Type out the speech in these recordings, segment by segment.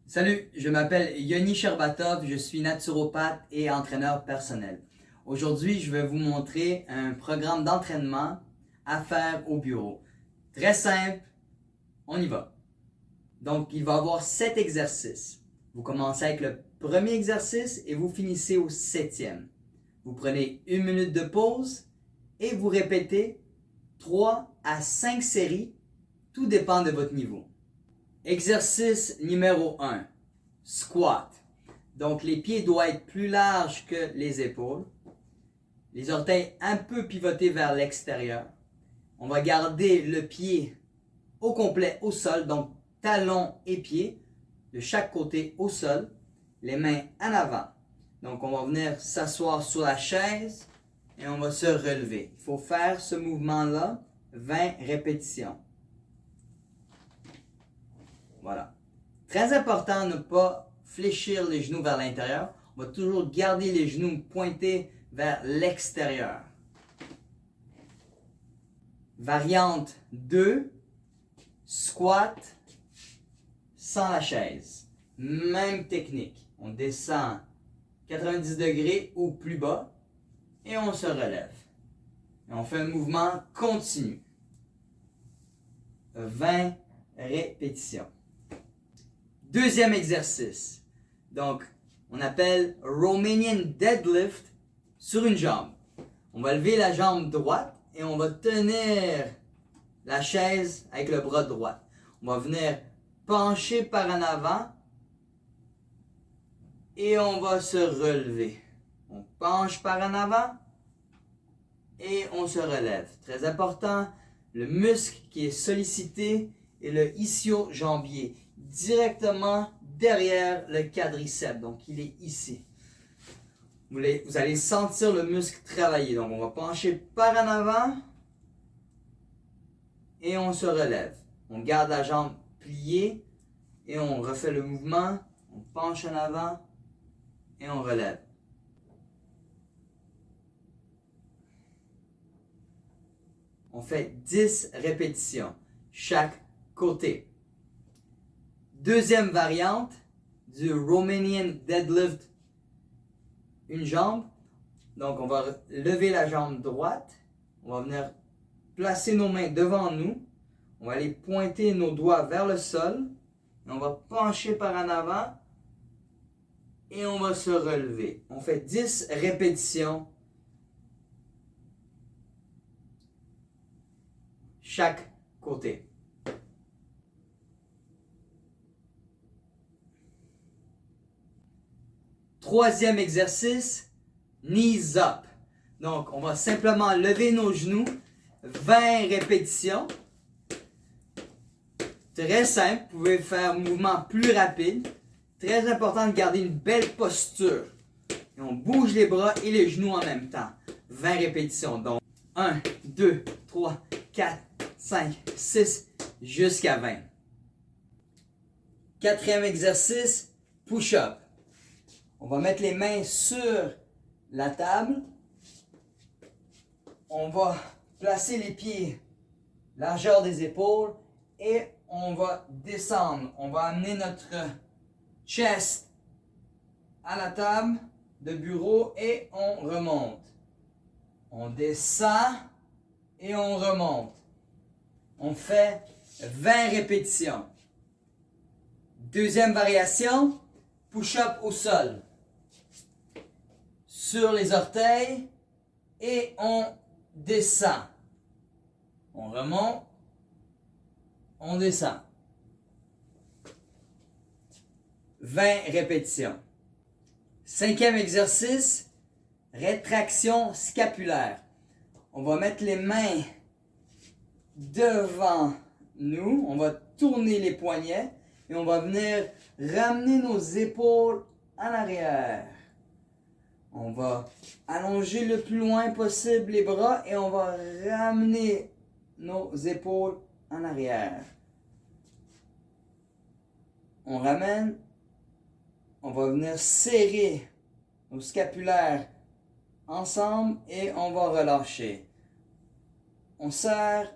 Salut, je m'appelle Yoni Sherbatov, je suis naturopathe et entraîneur personnel. Aujourd'hui, je vais vous montrer un programme d'entraînement à faire au bureau. Très simple, on y va. Donc, il va y avoir 7 exercices. Vous commencez avec le premier exercice et vous finissez au 7e. Vous prenez 1 minute de pause et vous répétez 3 à 5 séries, tout dépend de votre niveau. Exercice numéro 1, squat. Donc les pieds doivent être plus larges que les épaules. Les orteils un peu pivotés vers l'extérieur. On va garder le pied au complet au sol, donc talon et pied de chaque côté au sol, les mains en avant. Donc on va venir s'asseoir sur la chaise et on va se relever. Il faut faire ce mouvement-là 20 répétitions. Voilà. Très important de ne pas fléchir les genoux vers l'intérieur. On va toujours garder les genoux pointés vers l'extérieur. Variante 2, squat sans la chaise. Même technique. On descend 90 degrés ou plus bas et on se relève. Et on fait un mouvement continu. 20 répétitions. Deuxième exercice. Donc, on appelle Romanian deadlift sur une jambe. On va lever la jambe droite et on va tenir la chaise avec le bras droit. On va venir pencher par en avant et on va se relever. On penche par en avant et on se relève. Très important, le muscle qui est sollicité est le ischio-jambier, directement derrière le quadriceps. Donc, il est ici. Vous allez sentir le muscle travailler. Donc, on va pencher par en avant et on se relève. On garde la jambe pliée et on refait le mouvement. On penche en avant et on relève. On fait 10 répétitions, chaque côté. Deuxième variante du Romanian deadlift, une jambe. Donc, on va lever la jambe droite. On va venir placer nos mains devant nous. On va aller pointer nos doigts vers le sol. Et on va pencher par en avant. Et on va se relever. On fait 10 répétitions chaque côté. Troisième exercice, knees up. Donc, on va simplement lever nos genoux, 20 répétitions. Très simple, vous pouvez faire un mouvement plus rapide. Très important de garder une belle posture. Et on bouge les bras et les genoux en même temps. 20 répétitions. Donc, 1, 2, 3, 4, 5, 6, jusqu'à 20. Quatrième exercice, push-up. On va mettre les mains sur la table. On va placer les pieds largeur des épaules et on va descendre. On va amener notre chest à la table de bureau et on remonte. On descend et on remonte. On fait 20 répétitions. Deuxième variation, push-up au sol. Sur les orteils et on descend. On remonte, on descend. 20 répétitions. Cinquième exercice, rétraction scapulaire. On va mettre les mains devant nous, on va tourner les poignets et on va venir ramener nos épaules en arrière. On va allonger le plus loin possible les bras et on va ramener nos épaules en arrière. On ramène, on va venir serrer nos scapulaires ensemble et on va relâcher. On serre,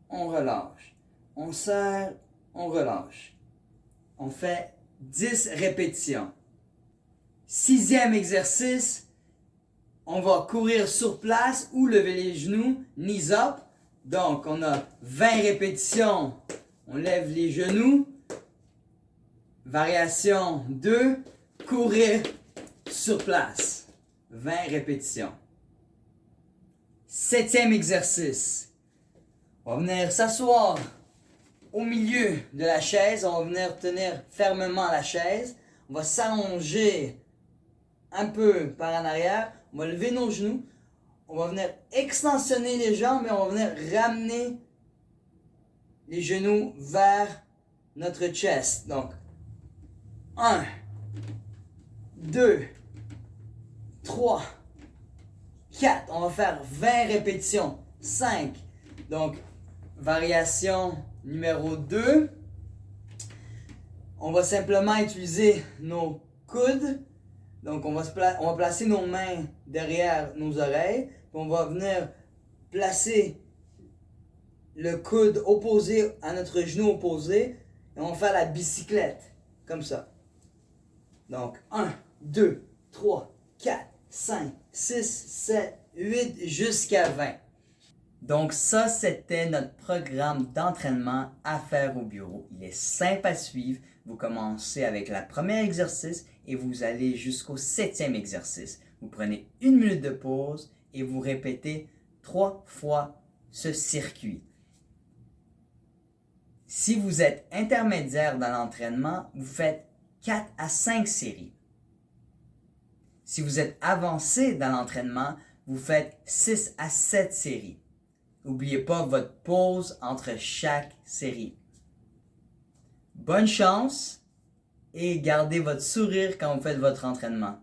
on relâche. On serre, on relâche. On fait 10 répétitions. 6e exercice, on va courir sur place ou lever les genoux, knees up. Donc, on a 20 répétitions, on lève les genoux. Variation 2, courir sur place. 20 répétitions. 7e exercice. On va venir s'asseoir au milieu de la chaise. On va venir tenir fermement la chaise. On va s'allonger un peu par en arrière. On va lever nos genoux. On va venir extensionner les jambes et on va venir ramener les genoux vers notre chest. Donc, 1, 2, 3, 4. On va faire 20 répétitions. 5. Donc, variation numéro 2. On va simplement utiliser nos coudes. Donc, on va placer nos mains derrière nos oreilles. Puis on va venir placer le coude opposé à notre genou opposé. Et on va faire la bicyclette. Comme ça. Donc, 1, 2, 3, 4, 5, 6, 7, 8, jusqu'à 20. Donc ça, c'était notre programme d'entraînement à faire au bureau. Il est simple à suivre. Vous commencez avec le premier exercice et vous allez jusqu'au 7e exercice. Vous prenez 1 minute de pause et vous répétez 3 fois ce circuit. Si vous êtes intermédiaire dans l'entraînement, vous faites 4 à 5 séries. Si vous êtes avancé dans l'entraînement, vous faites 6 à 7 séries. N'oubliez pas votre pause entre chaque série. Bonne chance et gardez votre sourire quand vous faites votre entraînement.